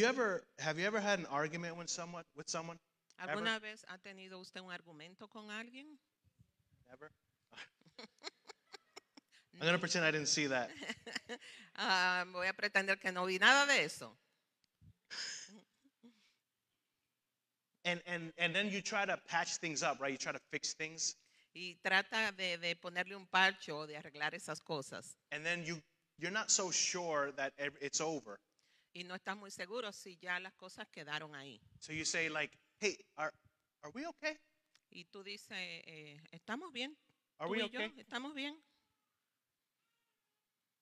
Have you ever had an argument with someone? ¿Alguna vez ha tenido usted un argumento con alguien? Never. I'm gonna pretend I didn't see that. Voy a pretender que no vi nada de eso. And then you try to patch things up, right? You try to fix things, Y trata de ponerle un parche o de arreglar esas cosas. and then you're not so sure that it's over. Y no estás muy seguro si ya las cosas quedaron ahí. So you say like, "Hey, are we okay? Y tú dices, ¿estamos bien? Are ¿Tú we y yo okay?" estamos bien?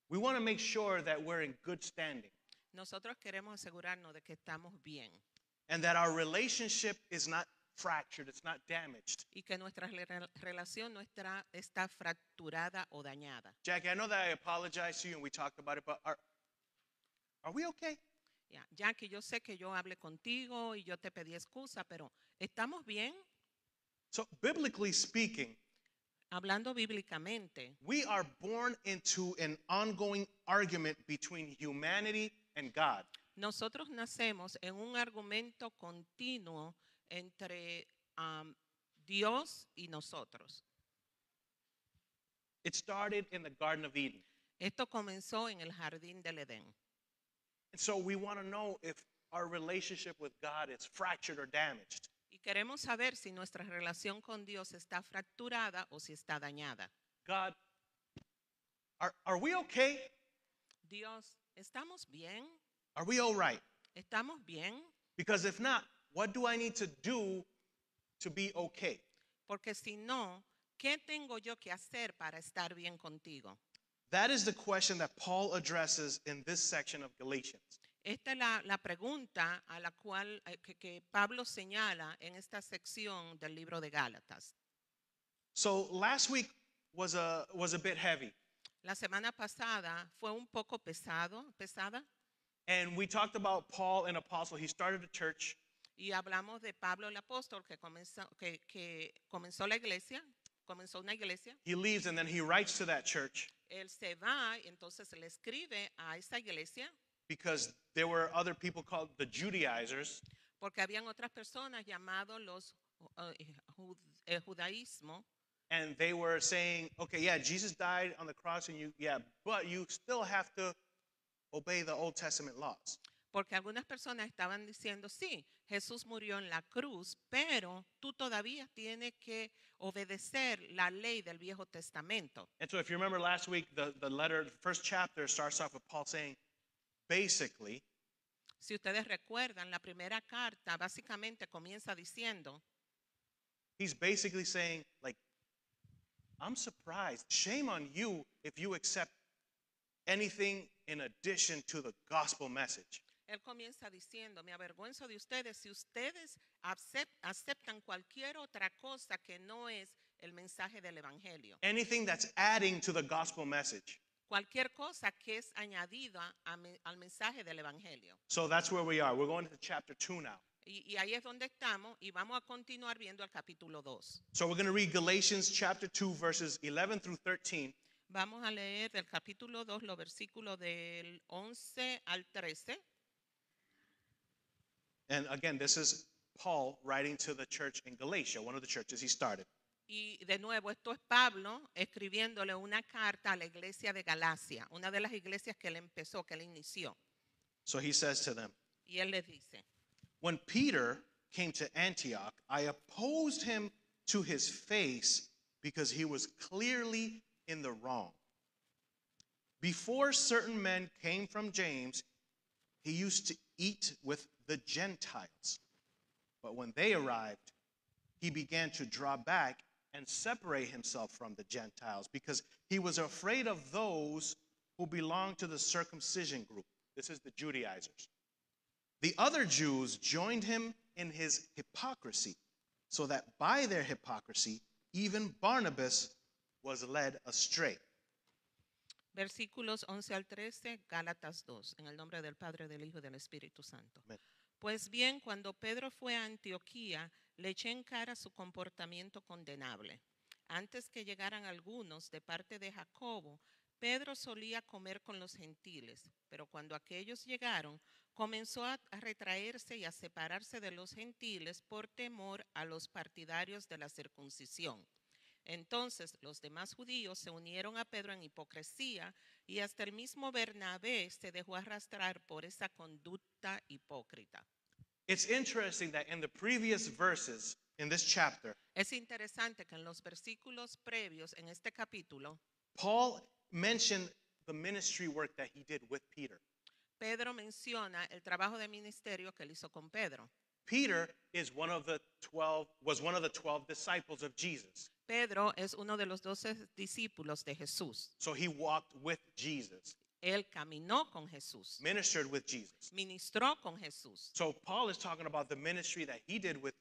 We want to make sure that we're in good standing Nosotros queremos asegurarnos de que estamos bien and that our relationship is not fractured, it's not damaged. y que nuestra relación no está fracturada o dañada. Jackie, I know that I apologized to you and we talked about it, but are we okay? Jackie, yo sé que yo hablé contigo y yo te pedí excusa, pero ¿estamos bien? So biblically speaking, Hablando bíblicamente, we are born into an ongoing argument between humanity and God. nosotros nacemos en un argumento continuo entre Dios y nosotros. It started in the Garden of Eden. Esto comenzó en el jardín del Edén. And so we want to know if our relationship with God is fractured or damaged. Y queremos saber si nuestra relación con Dios está fracturada o si está dañada. God, are we okay? Dios, ¿estamos bien? Are we all right? ¿Estamos bien? Because if not, what do I need to do to be okay? Porque si no, ¿qué tengo yo que hacer para estar bien contigo? That is the question that Paul addresses in this section of Galatians. Esta es la pregunta a la cual que Pablo señala en esta sección del libro de Gálatas. So last week was a bit heavy. La semana pasada fue un poco pesada, And we talked about Paul, an apostle. He started a church. y hablamos de Pablo el apóstol que comenzó la iglesia, comenzó una iglesia. He leaves and then he writes to that church Él se va, entonces le escribe a esa iglesia because there were other people called the Judaizers. porque habían otras personas llamados los el judaísmo. And they were saying, okay, yeah, Jesus died on the cross, and but you still have to obey the Old Testament laws. Porque algunas personas estaban diciendo, sí, Jesús murió en la cruz, pero tú todavía tienes que obedecer la ley del Viejo Testamento. And so if you remember last week, the letter, the first chapter starts off with Paul saying, basically, Si ustedes recuerdan, la primera carta básicamente comienza diciendo, he's basically saying, like, I'm surprised. Shame on you if you accept anything in addition to the gospel message. él comienza diciendo, me avergüenzo de ustedes si ustedes aceptan cualquier otra cosa que no es el mensaje del Evangelio. Anything that's adding to the gospel message. Cualquier cosa que es añadida al mensaje del Evangelio. So that's where we are. We're going to chapter 2 now. Y ahí es donde estamos y vamos a continuar viendo el capítulo 2. So we're going to read Galatians chapter 2, verses 11 through 13. Vamos a leer del capítulo 2 los versículos del 11 al 13. And again, this is Paul writing to the church in Galatia, one of the churches he started. Y de nuevo, esto es Pablo escribiéndole una carta a la iglesia de Galacia, una de las iglesias que él empezó, que él inició. So he says to them, Y él les dice, when Peter came to Antioch, I opposed him to his face because he was clearly in the wrong. Before certain men came from James, he used to eat with the Gentiles. But when they arrived, he began to draw back and separate himself from the Gentiles because he was afraid of those who belonged to the circumcision group. This is the Judaizers. The other Jews joined him in his hypocrisy, so that by their hypocrisy, even Barnabas was led astray. versículos 11 al 13, Gálatas 2, en el nombre del Padre, del Hijo y del Espíritu Santo. Amen. Pues bien, cuando Pedro fue a Antioquía, le eché en cara su comportamiento condenable. Antes que llegaran algunos de parte de Jacobo, Pedro solía comer con los gentiles, pero cuando aquellos llegaron, comenzó a retraerse y a separarse de los gentiles por temor a los partidarios de la circuncisión. Entonces los demás judíos se unieron a Pedro en hipocresía y hasta el mismo Bernabé se dejó arrastrar por esa conducta hipócrita. It's interesting that in the previous verses in this chapter, Es interesante que en los versículos previos en este capítulo, Paul mentioned the ministry work that he did with Peter. Pedro menciona el trabajo de ministerio que él hizo con Pedro. Peter is was one of the 12 disciples of Jesus. Pedro es uno de los 12 discípulos de Jesús. So he walked with Jesus, Él caminó con Jesús, ministered with Jesus. ministró con Jesús. So Paul is talking about the ministry that he did with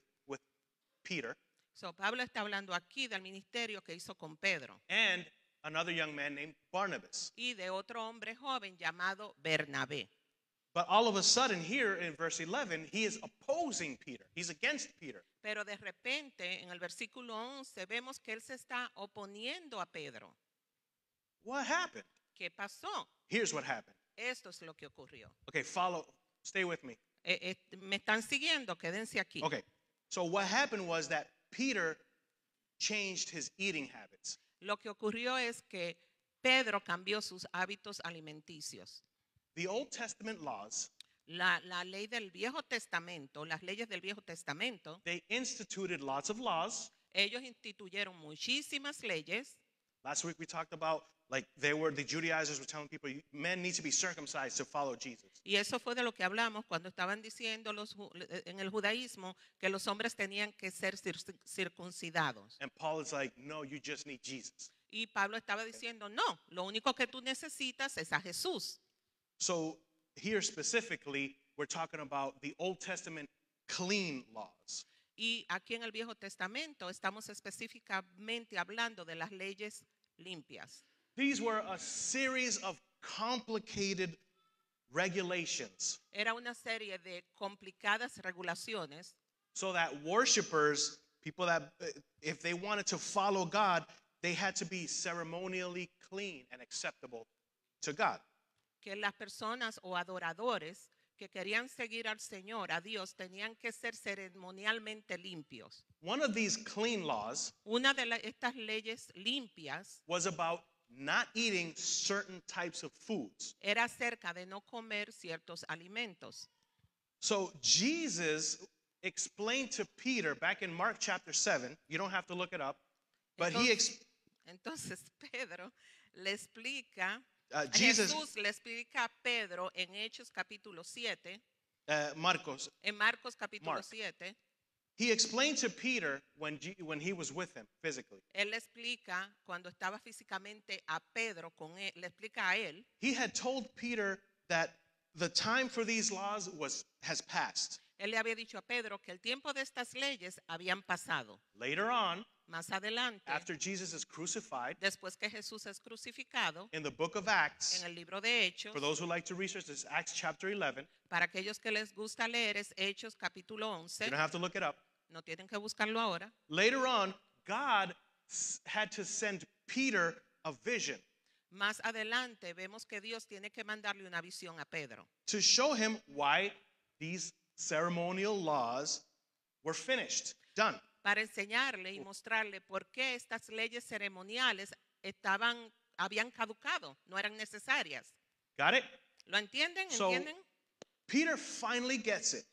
Peter So, Pablo está hablando aquí del ministerio que hizo con Pedro and another young man named Barnabas. y de otro hombre joven llamado Bernabé. But all of a sudden here in verse 11, he is opposing Peter. He's against Peter. Pero de repente en el versículo 11 vemos que él se está oponiendo a Pedro. What happened? ¿Qué pasó? Here's what happened. Esto es lo que ocurrió. Okay, stay with me. Me están siguiendo, quédense aquí. Okay, so what happened was that Peter changed his eating habits. Lo que ocurrió es que Pedro cambió sus hábitos alimenticios. The Old Testament laws, La ley del Viejo Testamento, las leyes del Viejo Testamento, they instituted lots of laws. ellos instituyeron muchísimas leyes. Last week we talked about the Judaizers were telling people men need to be circumcised to follow Jesus. Y eso fue de lo que hablamos cuando estaban diciendo en el judaísmo que los hombres tenían que ser circuncidados. And Paul is like, no, you just need Jesus. Y Pablo estaba diciendo, no, lo único que tú necesitas es a Jesús. So here specifically, we're talking about the Old Testament clean laws. Y aquí en el Viejo Testamento estamos específicamente hablando de las leyes limpias. These were a series of complicated regulations Era una serie de complicadas regulaciones so that worshipers, people that, if they wanted to follow God, they had to be ceremonially clean and acceptable to God. que las personas o adoradores que querían seguir al Señor, a Dios, tenían que ser ceremonialmente limpios. One of these clean laws Una de estas leyes limpias was about not eating certain types of foods. era acerca de no comer ciertos alimentos. So Jesus explained to Peter back in Mark chapter 7, you don't have to look it up, but Entonces Pedro le explica, Jesus, Jesús le explica a Pedro en Hechos capítulo 7, Marcos, en Marcos capítulo Mark. 7, he explained to Peter when he was with him physically. él le explica cuando estaba físicamente a Pedro con él, le explica a él. He had told Peter that the time for these laws has passed. Él le había dicho a Pedro que el tiempo de estas leyes habían pasado. Later on, Más adelante, after Jesus is crucified, después que Jesús es crucificado, in the book of Acts, en el libro de Hechos, for those who like to research this, Acts chapter 11, para aquellos que les gusta leer es Hechos capítulo you 11, don't have to look it up. no tienen que buscarlo ahora. Later on, God had to send Peter a vision Más adelante vemos que Dios tiene que mandarle una visión a Pedro to show him why these ceremonial laws were finished, done. para enseñarle y mostrarle por qué estas leyes ceremoniales habían caducado, no eran necesarias. Got it? ¿Lo entienden? So- ¿Entienden? Peter finally gets it.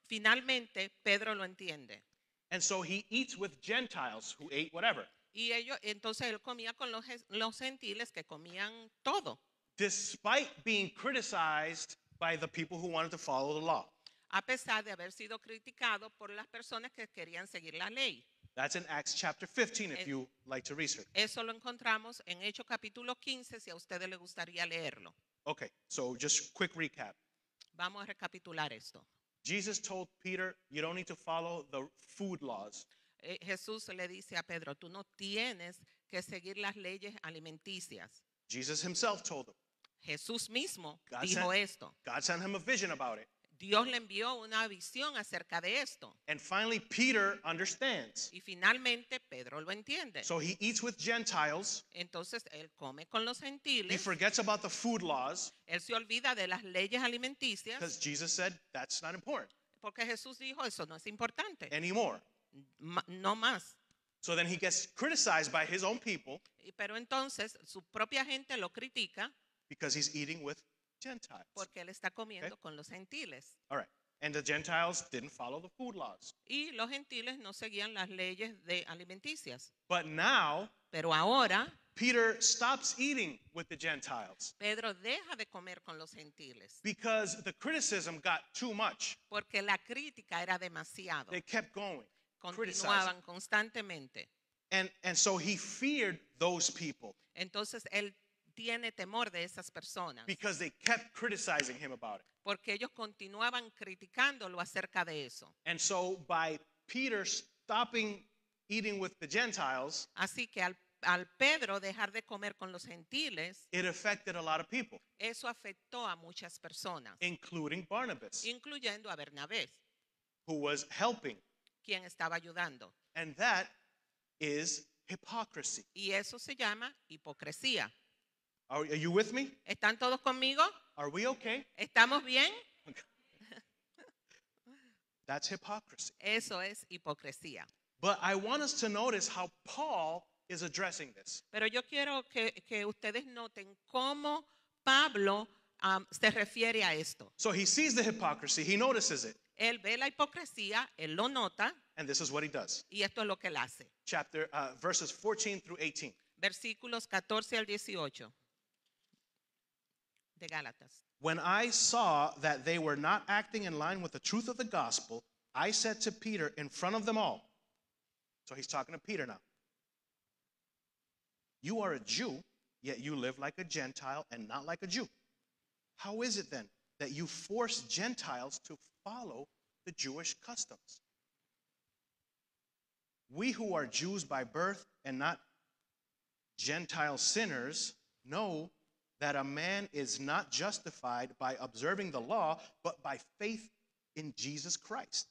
Finalmente Pedro lo entiende. And so he eats with Gentiles who ate whatever. Y entonces él comía con los gentiles que comían todo, Despite being criticized by the people who wanted to follow the law. a pesar de haber sido criticado por las personas que querían seguir la ley. That's in Acts chapter 15 if you like to research. Eso lo encontramos en Hechos capítulo 15, si a ustedes les gustaría leerlo. Okay, so just quick recap. Vamos a recapitular esto. Jesus told Peter, you don't need to follow the food laws. Jesús le dice a Pedro, tú no tienes que seguir las leyes alimenticias. Jesus himself told him. Jesús mismo God dijo sent- esto. God sent him a vision about it. Dios le envió una visión acerca de esto. And finally, Peter understands. Y finalmente Pedro lo entiende. So he eats with Gentiles. Entonces él come con los He gentiles. forgets about the food laws Él se olvida de las leyes alimenticias. because Jesus said that's not important Porque Jesús dijo, eso no es importante. anymore. No más. So then he gets criticized by his own people Pero entonces su propia gente lo critica because he's eating with Gentiles. porque él está comiendo Okay. con los gentiles. All right. And the Gentiles didn't follow the food laws. Y los gentiles no seguían las leyes de alimenticias. But now, Pero ahora Peter stops eating with the Gentiles Pedro deja de comer con los gentiles because the criticism got too much. porque la crítica era demasiado. They kept going, criticizing. Continuaban constantemente. And so he feared those people Entonces él tiene temor de esas personas because they kept criticizing him about it. porque ellos continuaban criticándolo acerca de eso. And so by Peter stopping eating with the Gentiles, Así que al Pedro dejar de comer con los gentiles, it affected a lot of people, eso afectó a muchas personas, including Barnabas, incluyendo a Bernabé, who was helping. quien estaba ayudando. And that is hypocrisy. Y eso se llama hipocresía. Are you with me? ¿Están todos conmigo? Are we okay? ¿Estamos bien? That's hypocrisy. Eso es hipocresía. But I want us to notice how Paul is addressing this. Pero yo quiero que ustedes noten cómo Pablo se refiere a esto. So he sees the hypocrisy, he notices it, Él ve la hipocresía, él lo nota and this is what he does. y esto es lo que él hace. Verses 14 through 18. Versículos 14 al 18 de Gálatas. When I saw that they were not acting in line with the truth of the gospel, I said to Peter in front of them all. So he's talking to Peter now. You are a Jew, yet you live like a Gentile and not like a Jew. How is it then that you force Gentiles to follow the Jewish customs? We who are Jews by birth and not Gentile sinners know that a man is not justified by observing the law, but by faith in Jesus Christ.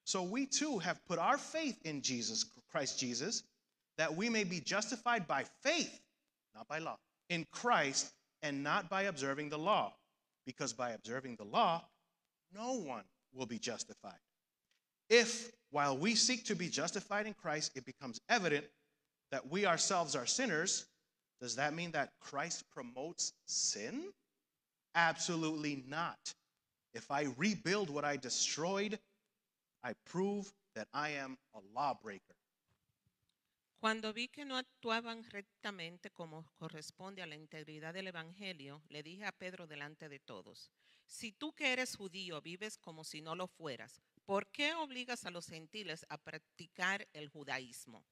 So we too have put our faith in Christ Jesus, that we may be justified by faith, not by law, in Christ and not by observing the law. Because by observing the law, no one will be justified. If, while we seek to be justified in Christ, it becomes evident that we ourselves are sinners, does that mean that Christ promotes sin? Absolutely not. If I rebuild what I destroyed, I prove that I am a lawbreaker. Cuando vi que no actuaban rectamente como corresponde a la integridad del Evangelio, le dije a Pedro delante de todos, si tú que eres judío vives como si no lo fueras, ¿por qué obligas a los gentiles a practicar el judaísmo?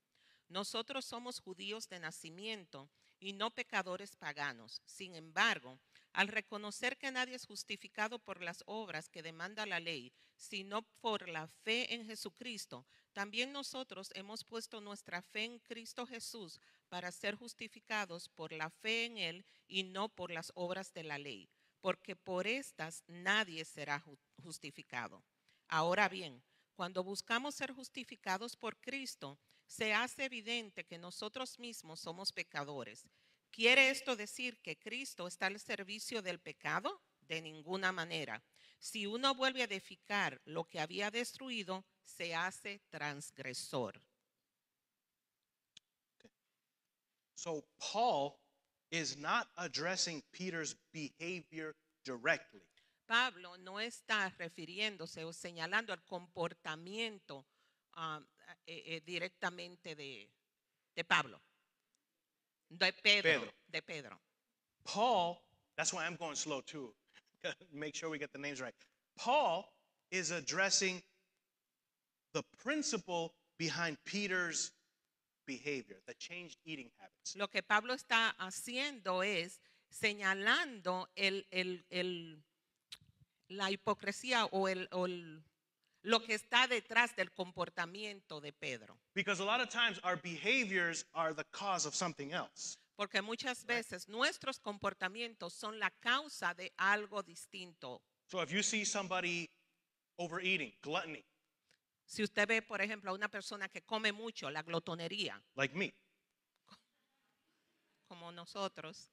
Nosotros somos judíos de nacimiento y no pecadores paganos. Sin embargo, al reconocer que nadie es justificado por las obras que demanda la ley, sino por la fe en Jesucristo, también nosotros hemos puesto nuestra fe en Cristo Jesús para ser justificados por la fe en Él y no por las obras de la ley, porque por estas nadie será justificado. Ahora bien, cuando buscamos ser justificados por Cristo, se hace evidente que nosotros mismos somos pecadores. ¿Quiere esto decir que Cristo está al servicio del pecado? De ninguna manera. Si uno vuelve a edificar lo que había destruido, se hace transgresor. Okay. So Paul is not addressing Peter's behavior directly. Pablo no está refiriéndose o señalando el comportamiento directamente de Pablo, de Pedro. Paul, that's why I'm going slow too. Make sure we get the names right. Paul is addressing the principle behind Peter's behavior, the changed eating habits. Lo que Pablo está haciendo es señalando la hipocresía o lo que está detrás del comportamiento de Pedro. Because a lot of times our behaviors are the cause of something else. Porque muchas veces nuestros comportamientos son la causa de algo distinto. So if you see somebody overeating, gluttony, Si usted ve, por ejemplo, a una persona que come mucho, la glotonería, like me. como nosotros,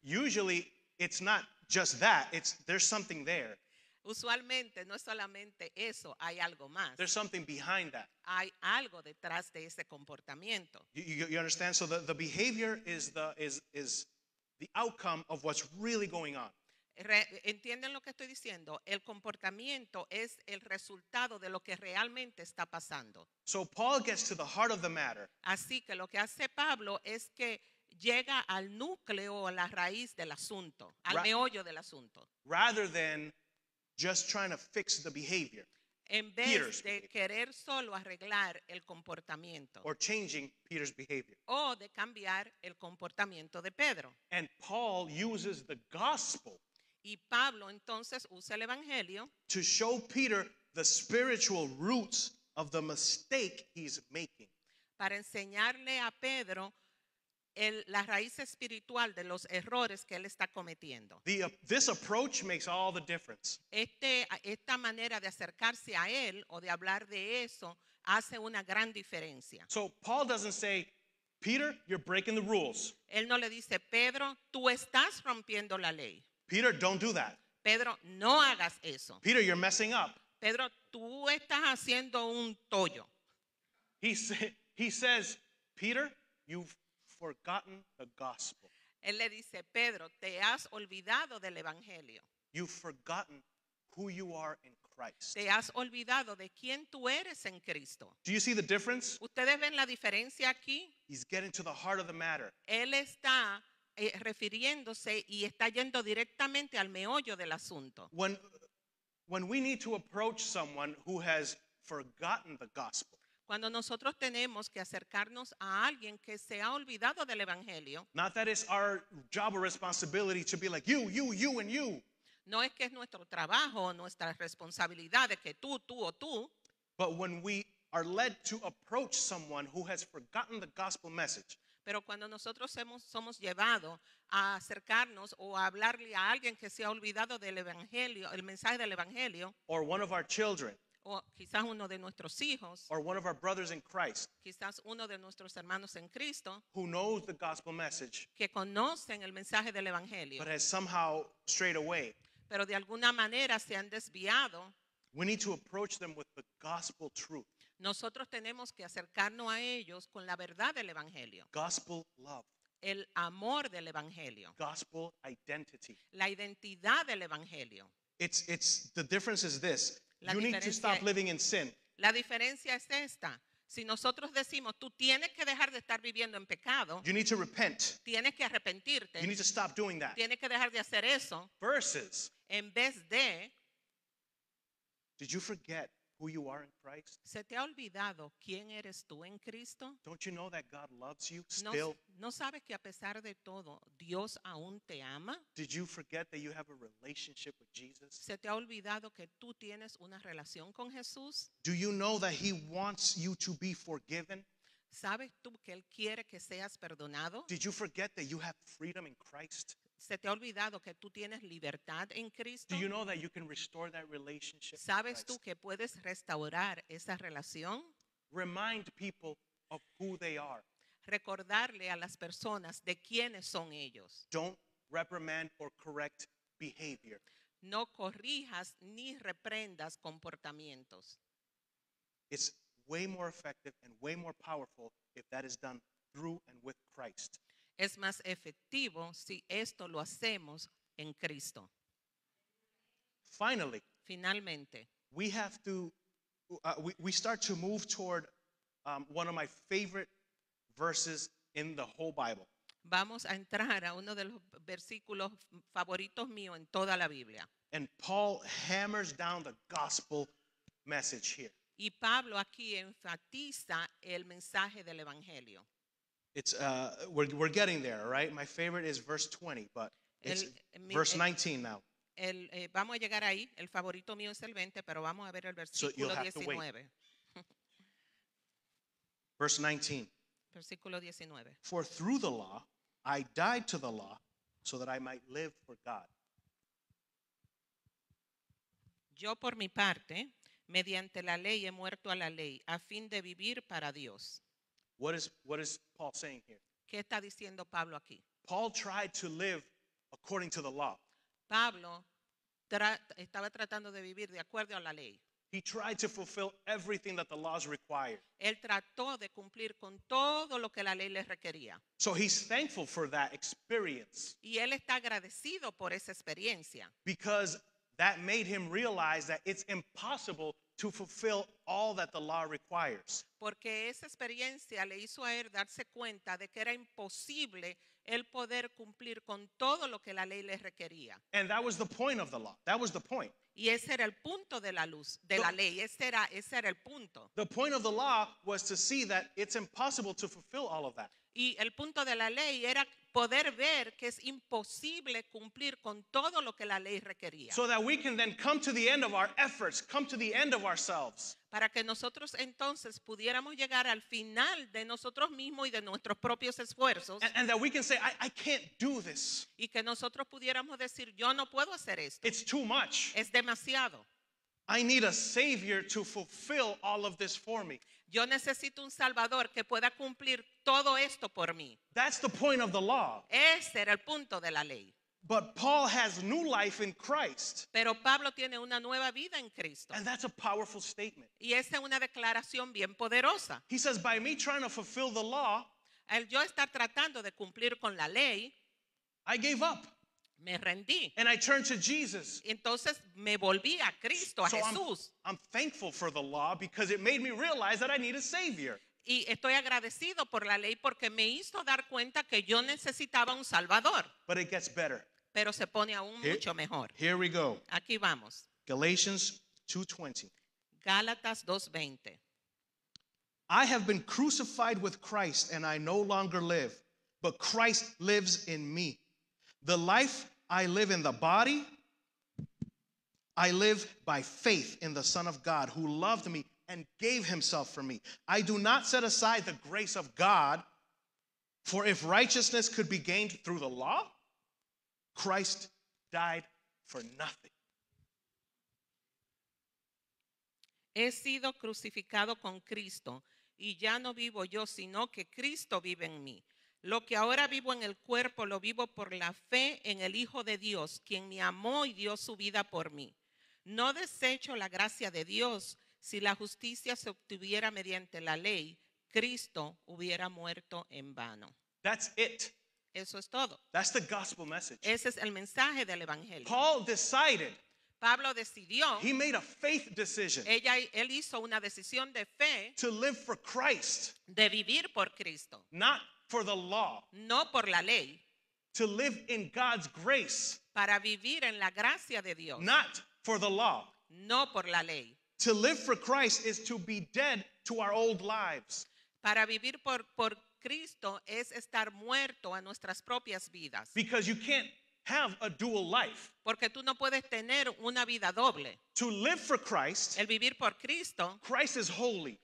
Usually, it's not just that. There's something there. usualmente no es solamente eso, hay algo más. There's something behind that. Hay algo detrás de ese comportamiento. You understand? So the behavior is the outcome of what's really going on. ¿Entienden lo que estoy diciendo? El comportamiento es el resultado de lo que realmente está pasando. So Paul gets to the heart of the matter. Así que lo que hace Pablo es que llega al núcleo, a la raíz del asunto, al meollo del asunto. Rather than just trying to fix the behavior En Peter's vez de querer solo arreglar el comportamiento or changing Peter's behavior. o de cambiar el comportamiento de Pedro. And Paul uses the gospel Y Pablo entonces usa el evangelio to show Peter the spiritual roots of the mistake he's making. para enseñarle a Pedro la raíz espiritual de los errores que él está cometiendo. This approach makes all the difference. Esta manera de acercarse a él o de hablar de eso hace una gran diferencia. So Paul doesn't say, Peter, you're breaking the rules. Él no le dice, Pedro, tú estás rompiendo la ley. Peter, don't do that. Pedro, no hagas eso. Peter, you're messing up. Pedro, tú estás haciendo un tollo. He says, Peter, you've forgotten the gospel. Él le dice, Pedro, te has olvidado del evangelio. You've forgotten who you are in Christ. Te has olvidado de quién tú eres en Cristo. Do you see the difference? ¿Ustedes ven la diferencia aquí? He's getting to the heart of the matter. Él está refiriéndose y está yendo directamente al meollo del asunto. When we need to approach someone who has forgotten the gospel, Cuando nosotros tenemos que acercarnos a alguien que se ha olvidado del evangelio, not that it's our job or responsibility to be like you, and you, no es que es nuestro trabajo o nuestra responsabilidad de que tú o tú, but when we are led to approach someone who has forgotten the gospel message, pero cuando nosotros somos llevados a acercarnos o a hablarle a alguien que se ha olvidado del evangelio, el mensaje del evangelio, or one of our children, o quizás uno de nuestros hijos, or one of our brothers in Christ quizás uno de nuestros hermanos en Cristo, who knows the gospel message que conocen el mensaje del evangelio, but has somehow strayed away, pero de alguna manera se han desviado, we need to approach them with the gospel truth, nosotros tenemos que acercarnos a ellos con la verdad del evangelio, gospel love, el amor del evangelio, gospel identity. la identidad del evangelio. It's the difference is this. La You need to diferencia stop es- living in sin. La diferencia es esta. Si nosotros decimos, tú tienes que dejar de estar viviendo en pecado, You need to repent. tienes que arrepentirte, You need to stop doing that. tienes que dejar de hacer eso, Versus, en vez de, did you forget who you are in Christ? ¿se te ha olvidado quién eres tú en Cristo? Don't you know that God loves you ¿No, still? no sabes que a pesar de todo, Dios aún te ama? Did you forget that you have a relationship with Jesus? ¿Se te ha olvidado que tú tienes una relación con Jesús? Do you know that He wants you to be forgiven? ¿Sabes tú que Él quiere que seas perdonado? Did you forget that you have freedom in Christ? ¿Se te ha olvidado que tú tienes libertad en Cristo? Do you know that you can restore that relationship? with ¿Sabes tú Christ? que puedes restaurar esa relación? Remind people of who they are. Recordarle a las personas de quiénes son ellos. Don't reprimand or correct behavior. No corrijas ni reprendas comportamientos. It's way more effective and way more powerful if that is done through and with Christ. Es más efectivo si esto lo hacemos en Cristo. Finally, Finalmente, we have to, we start to move toward one of my favorite verses in the whole Bible. vamos a entrar a uno de los versículos favoritos míos en toda la Biblia. And Paul hammers down the gospel message here. Y Pablo aquí enfatiza el mensaje del Evangelio. It's we're getting there, all right? My favorite is verse 20, but it's verse 19 now. Vamos a llegar ahí. El favorito mío es el 20, pero vamos a ver el you'll versículo have to wait. 19. Verse 19. Versículo 19. For through the law I died to the law so that I might live for God. Yo por mi parte, mediante la ley he muerto a la ley, a fin de vivir para Dios. What is Paul saying here? ¿Qué está diciendo Pablo aquí? Paul tried to live according to the law. Pablo estaba tratando de vivir de acuerdo a la ley. He tried to fulfill everything that the laws required. Él trató de cumplir con todo lo que la ley le requería. So he's thankful for that experience Y él está agradecido por esa experiencia, because that made him realize that it's impossible to fulfill all that the law requires. porque esa experiencia le hizo a él darse cuenta de que era imposible él poder cumplir con todo lo que la ley le requería. And that was the point of the law. That was the point. Y ese era el punto de la luz, de la ley. Ese era el punto. The point of the law was to see that it's impossible to fulfill all of that. Y el punto de la ley era poder ver que es imposible cumplir con todo lo que la ley requería. So that we can then come to the end of our efforts, come to the end of ourselves. Para que nosotros entonces pudiéramos llegar al final de nosotros mismos y de nuestros propios esfuerzos. And that we can say, I can't do this. Y que nosotros pudiéramos decir, yo no puedo hacer esto. It's too much. Es demasiado. I need a Savior to fulfill all of this for me. Yo necesito un Salvador que pueda cumplir todo esto por mí. That's the point of the law. Ese era el punto de la ley. But Paul has new life in Christ. Pero Pablo tiene una nueva vida en Cristo. And that's a powerful statement. Y esa es una declaración bien poderosa. He says, by me trying to fulfill the law, Al yo estar tratando de cumplir con la ley, I gave up. me rendí. And I turned to Jesus. Entonces me volví a Cristo, a So Jesús. I'm thankful for the law because it made me realize that I need a Savior. Y estoy agradecido por la ley porque me hizo dar cuenta que yo necesitaba un Salvador. But it gets better. Pero se pone aún mucho mejor. Here we go. Aquí vamos. Galatians 2:20. Gálatas 2:20. I have been crucified with Christ, and I no longer live, but Christ lives in me. The life I live in the body, I live by faith in the Son of God who loved me and gave himself for me. I do not set aside the grace of God, for if righteousness could be gained through the law, Christ died for nothing. He sido crucificado con Cristo y ya no vivo yo, sino que Cristo vive en mí. Lo que ahora vivo en el cuerpo lo vivo por la fe en el Hijo de Dios, quien me amó y dio su vida por mí. No desecho la gracia de Dios. Si la justicia se obtuviera mediante la ley, Cristo hubiera muerto en vano. That's it. Eso es todo. That's the gospel message. Ese es el mensaje del Evangelio. Paul decided, Pablo decidió, he made a faith decision él hizo una decisión de fe to live for Christ, de vivir por Cristo, not for the law, no por la ley, to live in God's grace, para vivir en la gracia de Dios, not for the law. no por la ley. To live for Christ is to be dead to our old lives. Para vivir por Cristo es estar muerto a nuestras propias vidas. Because you can't have a dual life. Porque tú no puedes tener una vida doble. To live for Christ, El vivir por Cristo, Christ is holy.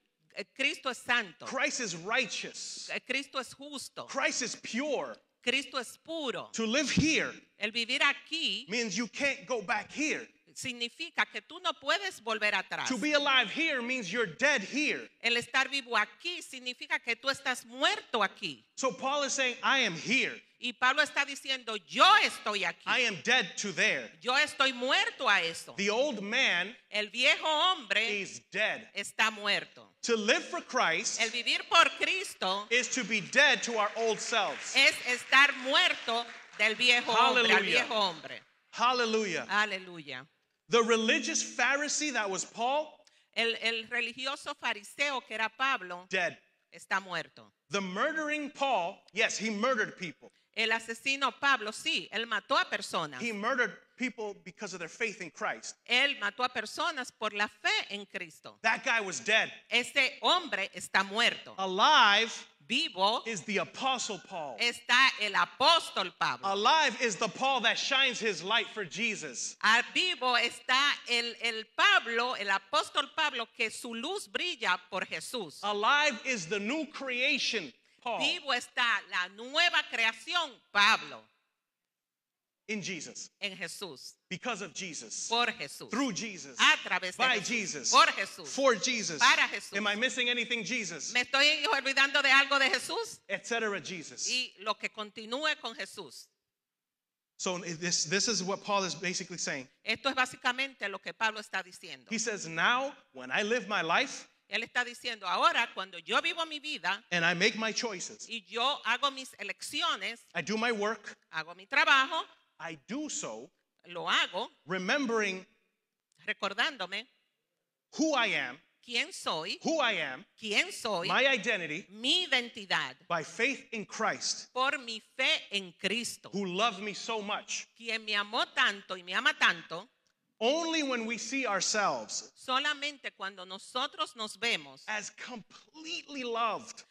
Cristo es santo. Christ is righteous. Cristo es justo. Christ is pure. Cristo es puro. To live here El vivir aquí means you can't go back here. significa que tú no puedes volver atrás. To be alive here means you're dead here. El estar vivo aquí significa que tú estás muerto aquí. So Paul is saying, I am here. Y Pablo está diciendo, yo estoy aquí. I am dead to there. Yo estoy muerto a eso. The old man El viejo hombre is dead. está muerto. To live for Christ El vivir por Cristo is to be dead to our old selves. es estar muerto del viejo hombre, al Hallelujah. viejo hombre. Hallelujah. Aleluya. The religious Pharisee that was Paul, El religioso fariseo que era Pablo dead. está muerto. The murdering Paul, yes, he murdered people. El asesino Pablo, sí, él mató a personas. He murdered people because of their faith in Christ. Él mató a personas por la fe en Cristo. That guy was dead. Ese hombre está muerto. Alive Vivo is the Apostle Paul. está el apóstol Pablo. Alive is the Paul that shines his light for Jesus. Vivo está el Pablo, el apóstol Pablo, que su luz brilla por Jesús. Alive is the new creation, Paul. Vivo está la nueva creación, Pablo. in Jesus, en Jesús, because of Jesus, por Jesús, through Jesus, a través de by Jesús, Jesus, por Jesús, for Jesus. para Jesús. Am I missing anything? Jesus, ¿Me estoy olvidando de algo de Jesús? etc. Jesus. Y lo que continúe con Jesús. So this is what Paul is basically saying. Esto es básicamente lo que Pablo está diciendo. He says, now when I live my life Él está diciendo, ahora cuando yo vivo mi vida and I make my choices, y yo hago mis elecciones, I do my work, hago mi trabajo, I do so lo hago remembering recordándome who I am, quién soy, my identity, mi identidad, by faith in Christ, por mi fe en Cristo, who loved me so much. quien me amó tanto y me ama tanto. Only when we see ourselves Solamente cuando nosotros nos vemos as completely loved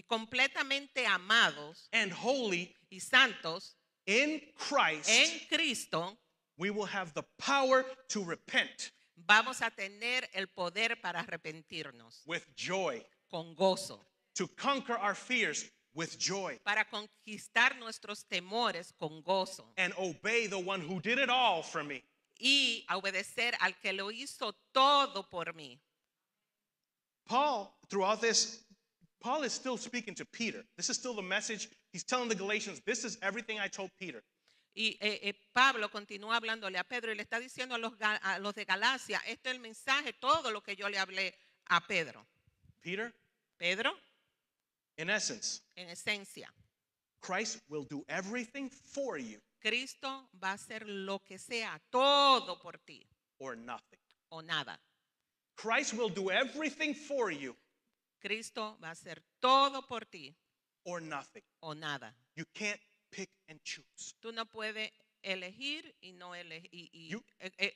completamente amados and holy y santos in Christ, en Cristo, we will have the power to repent vamos a tener el poder para arrepentirnos with joy, con gozo, to conquer our fears with joy, para conquistar nuestros temores con gozo and obey the one who did it all for me. y a obedecer al que lo hizo todo por mí. Paul, throughout this, Paul is still speaking to Peter. This is still the message. He's telling the Galatians, this is everything I told Peter. Y Pablo continúa hablándole a Pedro y le está diciendo a los de Galacia, este es el mensaje, todo lo que yo le hablé a Pedro. Peter, Pedro, in essence, en esencia, Christ will do everything for you Cristo va a hacer lo que sea, todo por ti or nothing. o nada. Christ will do everything for you Cristo va a hacer todo por ti or nothing. o nada. You can't pick and choose. Tú no puedes elegir y no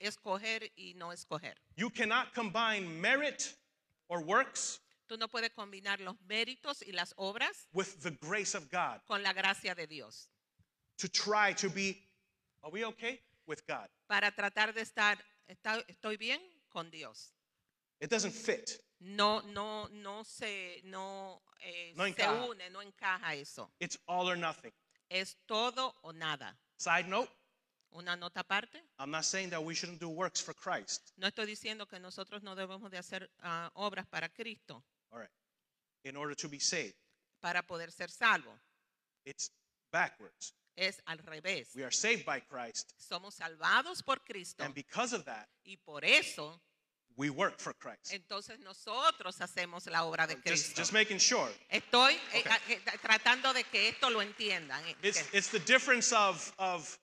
escoger y no escoger. You cannot combine merit or works Tú no puedes combinar los méritos y las obras with the grace of God con la gracia de Dios to try to be, are we okay with God? para tratar de estoy bien con Dios. It doesn't fit. No se encaja. une, no encaja eso. It's all or nothing. Es todo o nada. Side note, Una nota aparte. I'm not saying that we shouldn't do works for Christ. No estoy diciendo que nosotros no debemos de hacer obras para Cristo, All right. In order to be saved. para poder ser salvo. It's backwards. Es al revés. We are saved by Christ. Somos salvados por Cristo And because of that, y por eso we work for Christ. entonces nosotros hacemos la obra de Cristo. Just making sure. Estoy Okay. tratando de que esto lo entiendan. It's the difference of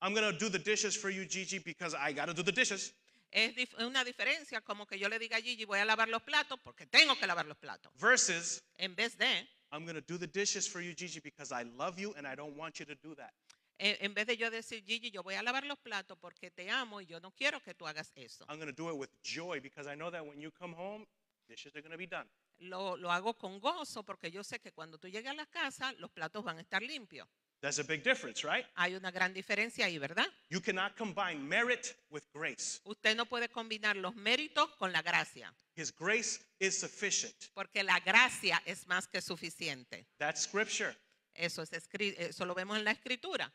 I'm going to do the dishes for you, Gigi, because I got to do the dishes. Es una diferencia como que yo le diga a Gigi, voy a lavar los platos porque tengo que lavar los platos. Versus En vez de, I'm going to do the dishes for you, Gigi, because I love you and I don't want you to do that. en vez de yo decir, Gigi, yo voy a lavar los platos porque te amo y yo no quiero que tú hagas eso. I'm going to do it with joy because I know that when you come home, dishes are going to be done. Lo hago con gozo porque yo sé que cuando tú llegues a la casa, los platos van a estar limpios. That's a big difference, right? Hay una gran diferencia ahí, ¿verdad? You cannot combine merit with grace. Usted no puede combinar los méritos con la gracia, His grace is sufficient. porque la gracia es más que suficiente. That's scripture. Eso lo vemos en la Escritura.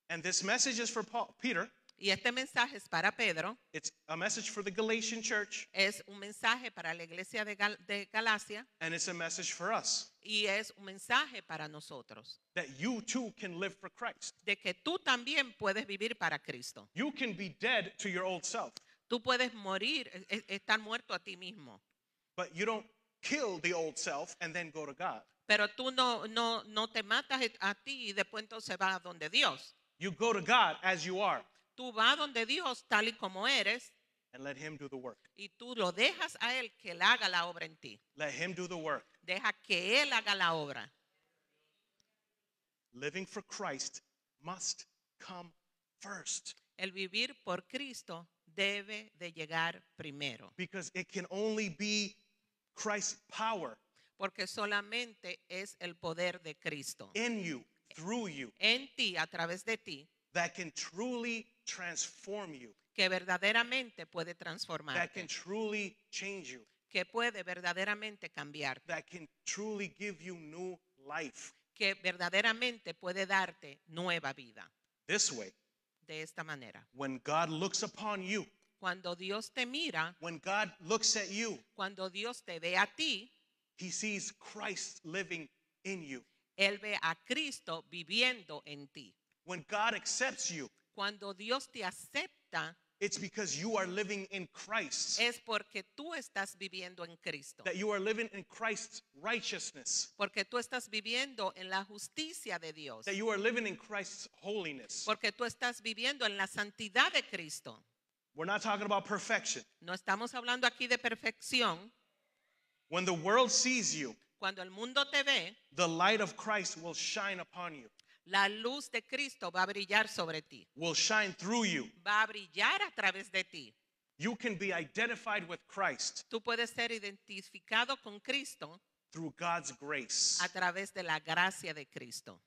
And this message is for Peter. Y este mensaje es para Pedro, It's a message for the Galatian church, es un mensaje para la iglesia de Galacia and it's a message for us y es un mensaje para nosotros, that you too can live for Christ. de que tú también puedes vivir para Cristo. You can be dead to your old self, Tú puedes morir, estar muerto a ti mismo, but you don't kill the old self and then go to God. pero tú no te matas a ti y después entonces vas a donde Dios. You go to God as you are Tú vas donde Dios tal y como eres and let Him do the work. y tú lo dejas a Él que Él haga la obra en ti. Let Him do the work. Deja que Él haga la obra. Living for Christ must come first El vivir por Cristo debe de llegar primero, because it can only be Christ's power porque solamente es el poder de Cristo in you, through you, en ti, a través de ti, that can truly transform you, que verdaderamente puede that can transformarte, truly change you, que puede verdaderamente cambiarte, that can truly give you new life. que verdaderamente puede darte nueva vida. This way, De esta manera. when God looks upon you, Cuando Dios te mira, when God looks at you, cuando Dios te ve a ti, he sees Christ living in you. Él ve a Cristo viviendo en ti. When God accepts you, Cuando Dios te acepta, it's because you are living in Christ, es porque tú estás viviendo en Cristo. that you are living in Christ's righteousness, Porque tú estás viviendo en la justicia de Dios. that you are living in Christ's holiness. Porque tú estás viviendo en la santidad de Cristo. We're not talking about perfection. No estamos hablando aquí de perfección. When the world sees you, Cuando el mundo te ve, the light of Christ will shine upon you, la luz de Cristo va a brillar sobre ti. will shine through you. Va a brillar a través de ti. You can be identified with Christ Tú puedes ser identificado con Cristo through God's grace. a través de la gracia de Cristo.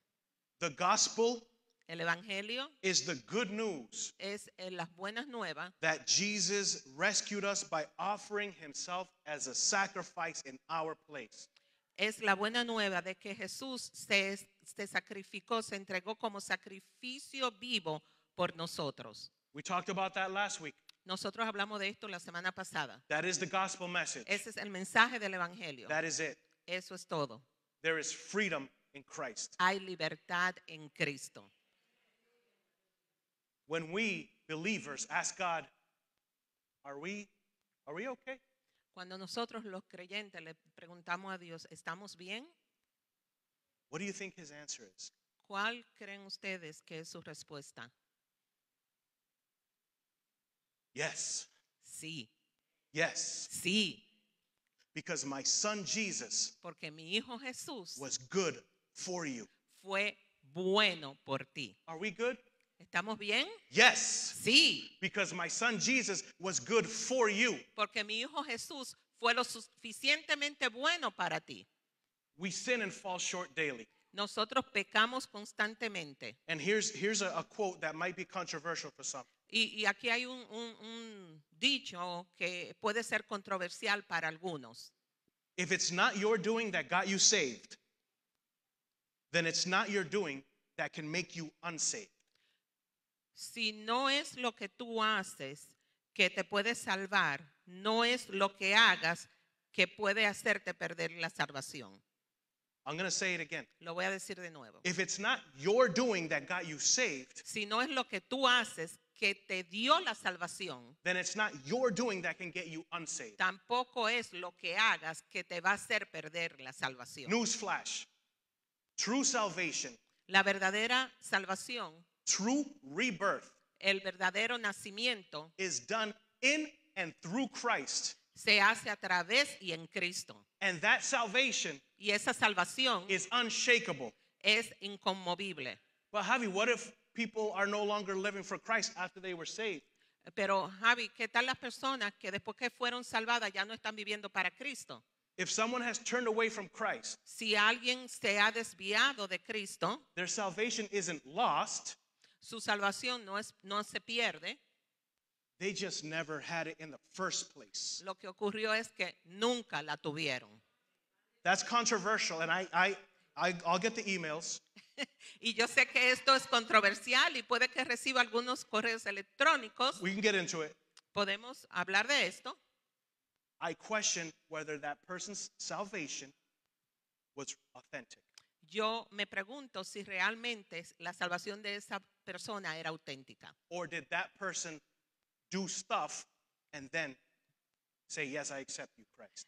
The gospel El evangelio is the good news es las buenas nuevas that Jesus rescued us by offering himself as a sacrifice in our place. es la buena nueva de que Jesús se sacrificó, se entregó como sacrificio vivo por nosotros. We talked about that last week. Nosotros hablamos de esto la semana pasada. That is the gospel message. Ese es el mensaje del evangelio. That is it. Eso es todo. There is freedom in Christ. Hay libertad en Cristo. When we believers ask God, are we okay? Cuando nosotros los creyentes le preguntamos a Dios, ¿estamos bien? What do you think his answer is? ¿Cuál creen ustedes que es su respuesta? Yes. Sí, Yes. sí, Because my son Jesus porque mi hijo Jesús was good for you. fue bueno por ti. Are we good? ¿Estamos bien? Yes. Sí, Because my son Jesus was good for you. porque mi hijo Jesús fue lo suficientemente bueno para ti. We sin and fall short daily. Nosotros pecamos constantemente. And here's a quote that might be controversial for some. Y aquí hay un dicho que puede ser controversial para algunos. If it's not your doing that got you saved, then it's not your doing that can make you unsaved. Si no es lo que tú haces que te puede salvar, no es lo que hagas que puede hacerte perder la salvación. I'm going to say it again. Lo voy a decir de nuevo. If it's not your doing that got you saved, Si no es lo que tú haces que te dio la salvación, then it's not your doing that can get you unsaved. tampoco es lo que hagas que te va a hacer perder la salvación. Newsflash. True salvation, La verdadera salvación, true rebirth el verdadero nacimiento, is done in and through Christ. se hace a través y en Cristo. And that salvation Y esa salvación is unshakable. es inconmovible. But Javi, what if people are no longer living for Christ after they were saved? Pero Javi, ¿qué tal las personas que después que fueron salvadas ya no están viviendo para Cristo? If someone has turned away from Christ, Si alguien se ha desviado de Cristo, their salvation isn't lost. su salvación no se pierde. They just never had it in the first place. Lo que ocurrió es que nunca la tuvieron. That's controversial, and I'll get the emails. Y yo sé que esto es controversial y puede que reciba algunos correos electrónicos. We can get into it. Podemos hablar de esto. I question whether that person's salvation was authentic. Yo me pregunto si realmente la salvación de esa persona era auténtica. Or did that person do stuff and then say, yes, I accept you, Christ?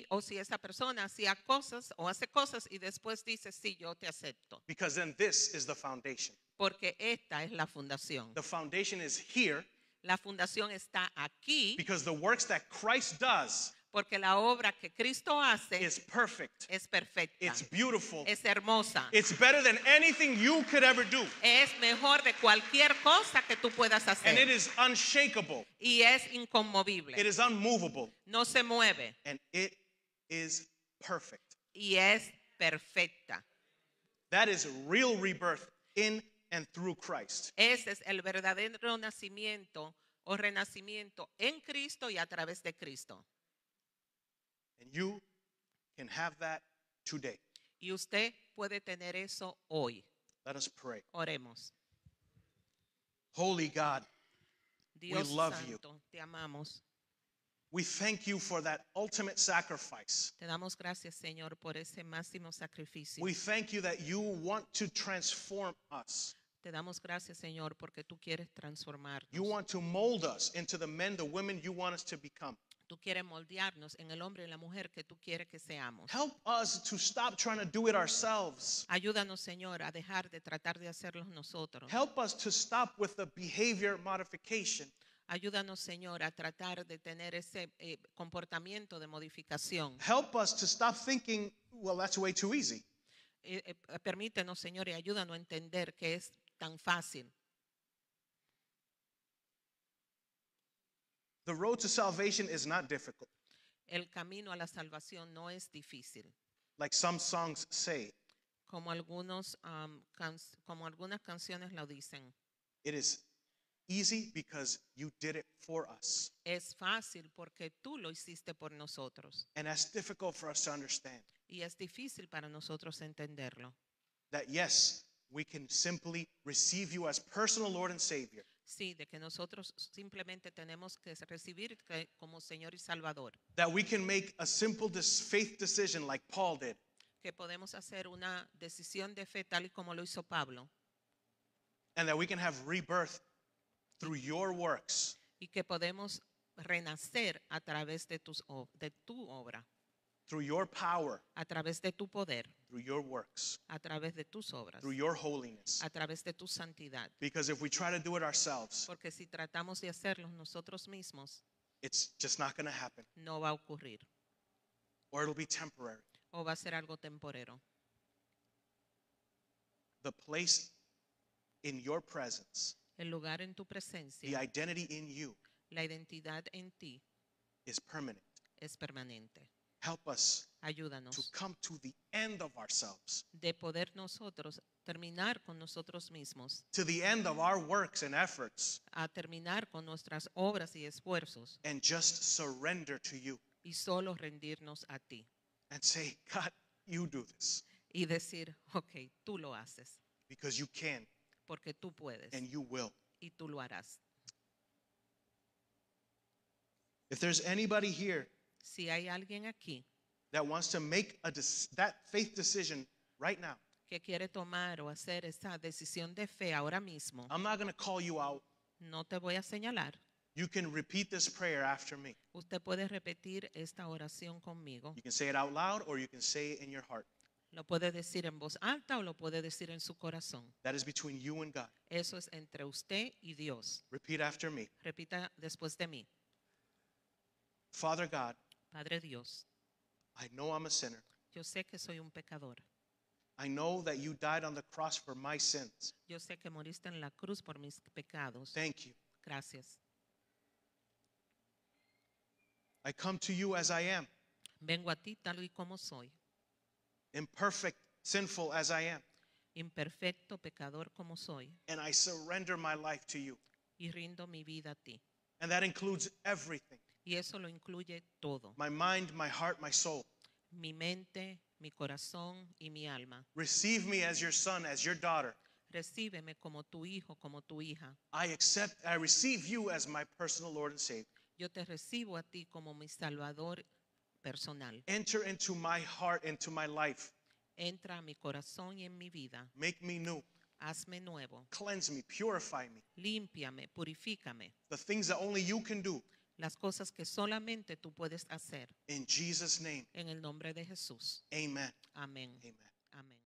O si esa persona hacía cosas o hace cosas y después dice, sí, yo te acepto. Because then this is the foundation. Porque esta es la fundación. The foundation is here La fundación está aquí because the works that Christ does porque la obra que Cristo hace is perfect. es perfecta, It's beautiful. es hermosa, It's better than anything you could ever do. es mejor de cualquier cosa que tú puedas And it hacer is unshakable. y es inconmovible. It is unmovable. No se mueve And it is perfect. y es perfecta. That is real rebirth in and through Christ. Ese es el verdadero nacimiento o renacimiento en Cristo y a través de Cristo. And you can have that today. Y usted puede tener eso hoy. Let us pray. Oremos. Holy God, Dios love you. Santo, te amamos. we thank you for that ultimate sacrifice. Te damos gracias, Señor, por ese máximo sacrificio. We thank you that you want to transform us. Te damos gracias, Señor, porque tú quieres transformarnos. You want to mold us into the men, the women you want us to become. Tú quieres moldearnos en el hombre y la mujer que tú quieres que seamos. Help us to stop trying to do it ourselves. Ayúdanos, Señor, a dejar de tratar de hacerlo nosotros. Help us to stop with the behavior modification. Ayúdanos, Señor, a tratar de tener ese comportamiento de modificación. Help us to stop thinking, well, that's way too easy. Permítenos, Señor, y ayúdanos a entender que es tan fácil. The road to salvation is not difficult. El camino a la salvación no es difícil. Like some songs say, Como algunas canciones lo dicen. it is easy because you did it for us. Es fácil porque tú lo hiciste por nosotros. And that's difficult for us to understand. Y es difícil para nosotros entenderlo. That yes, we can simply receive you as personal Lord and Savior. Sí, de que nosotros simplemente tenemos que recibir como Señor y Salvador. That we can make a simple faith decision like Paul did. Que podemos hacer una decisión de fe tal y como lo hizo Pablo. And that we can have rebirth through your works. Y que podemos renacer a través de tu obra. Through your power. A través de tu poder. Through your works. A través de tus obras. Through your holiness. A través de tu santidad. Because if we try to do it ourselves, Porque si tratamos de hacerlo nosotros mismos, it's just not going to happen. no va a ocurrir. Or it'll be temporary. O va a ser algo temporero. The place in your presence, El lugar en tu the presencia, identity in you la identidad en ti is permanent. es permanente. Help us to Ayúdanos come to the end of ourselves, de poder nosotros terminar con nosotros mismos, to the end of our works and efforts, a terminar con nuestras obras y esfuerzos and just surrender to you y solo rendirnos a ti and say, God, you do this y decir, ok, tú lo haces because you can porque tú puedes and you will. y tú lo harás. If there's anybody here Si hay alguien aquí that wants to make that faith decision right now, que quiere tomar o hacer esa decisión de fe ahora mismo, I'm not going to call you out. no te voy a señalar. You can repeat this prayer after me. Usted puede repetir esta oración conmigo. You can say it out loud or you can say it in your heart. Lo puede decir en voz alta o lo puede decir en su corazón. That is between you and God. Eso es entre usted y Dios. Repeat after me. Repita después de mí. Father God, Padre Dios, I know I'm a sinner. yo sé que soy un pecador. I know that you died on the cross for my sins. Yo sé que moriste en la cruz por mis pecados. Thank you. Gracias. I come to you as I am, Vengo a ti tal y como soy. imperfect, sinful as I am, Imperfecto, pecador como soy. and I surrender my life to you. Y rindo mi vida a ti. And that includes everything. Y eso lo incluye todo. My mind, my heart, my soul. Mi mente, mi corazón y mi alma. Receive me as your son, as your daughter. Recíbeme como tu hijo, como tu hija. I receive you as my personal Lord and Savior. Yo te recibo a ti como mi Salvador personal. Enter into my heart, into my life. Entra a mi corazón y en mi vida. Make me new. Hazme nuevo. Cleanse me, purify me. Límpiame, purifícame. The things that only you can do. Las cosas que solamente tú puedes hacer. In Jesus' name, En el nombre de Jesús. amen. Amén. Amen. Amén.